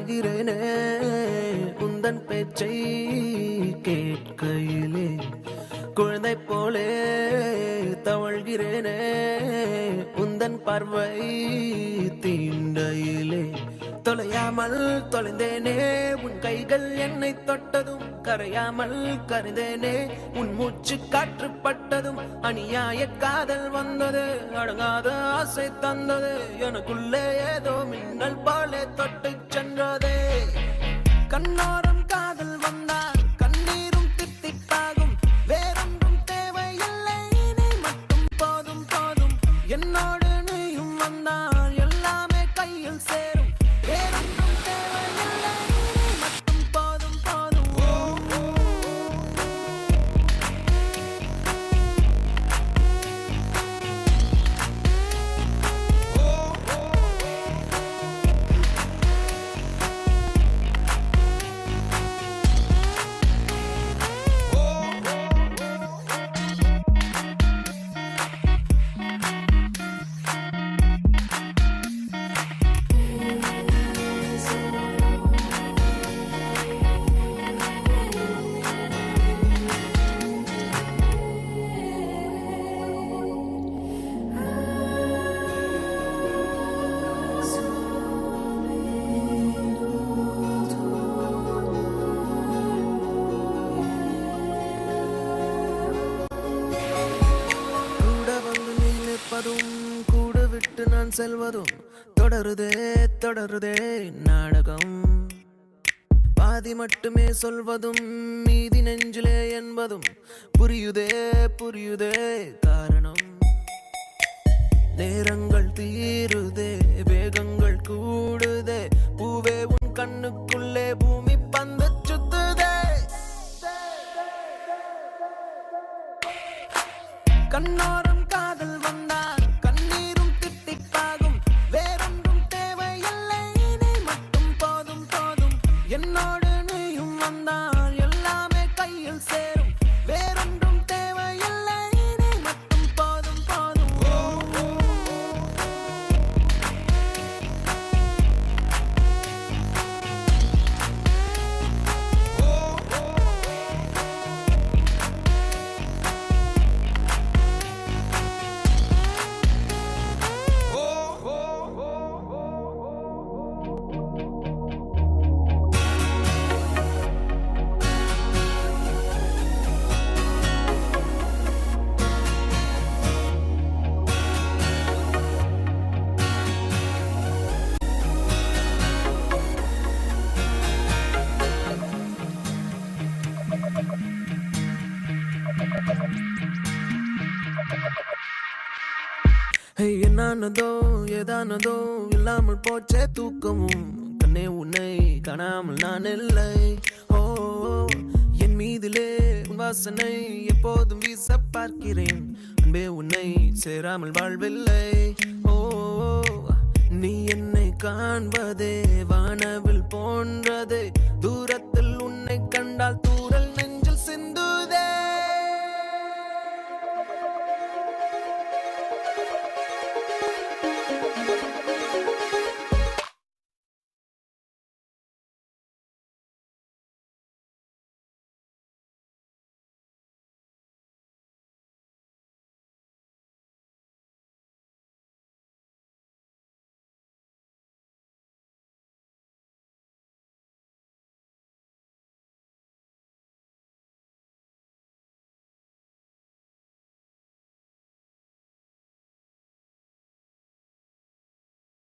கரைகிறேனே உந்தன் பேச்சை கேட்கையிலே குழந்தை போலே தவழ்கிறேனே உந்தன் பார்வை தீண்டையிலே தொலையாமல் தொலைந்தேனே உன் கைகள் என்னை தொட்டதும் கரையாமல் கரைந்தேனே உன் மூச்சு காற்றுப்பட்டதும் அநியாய காதல் வந்தது அடங்காத ஆசை தந்தது எனக்குள்ளே ஏதோ மின்னல் போலே தொட்டு சென்றதே கண்ணோரம் காதல் வந்தால் கண்ணீரும் தித்திப்பாகும் வேறொன்றும் தேவையில்லை நீ மட்டும் போதும் போதும் என்னோடு நீயும் வந்தால் எல்லாமே கையில் சேரும் வேறொன்றும் தேவையில்லை நீ மட்டும் போதும் போதும் கூட விட்டு நான் செல்வதும் தொடருதே தொடருதே நாடகம் பாதி மட்டுமே சொல்வதும் மீதி நெஞ்சிலே என்பதும் புரியுதே புரியுதே காரணம் நேரங்கள் தீருதே வேகங்கள் கூடுதே பூவே உன் கண்ணுக்குள்ளே பூமி பந்து சுத்துதே கண்ணோரம் காதல் வந்தால் கண்ணீரும் தித்திப்பாகும் வேறொன்றும் தேவையில்லை நீ மட்டும் போதும் போதும் என்னோடு நீயும் வந்தால் எல்லாமே கையில் சேரும் வேறொன்றும் தேவையில்லை நீ மட்டும் போதும் போதும் என்னானதோ ஏதானதோ இல்லாமல் போச்சே தூக்கமும் கண்ணே உன்னை காணாமல் நான் இல்லை ஓ என் மீதிலே வாசனை எப்போதும் வீச பார்க்கிறேன் அன்பே உன்னை சேராமல் வாழ்வில்லை ஓ நீ என்னை காண்பதே வானவில் போன்றதே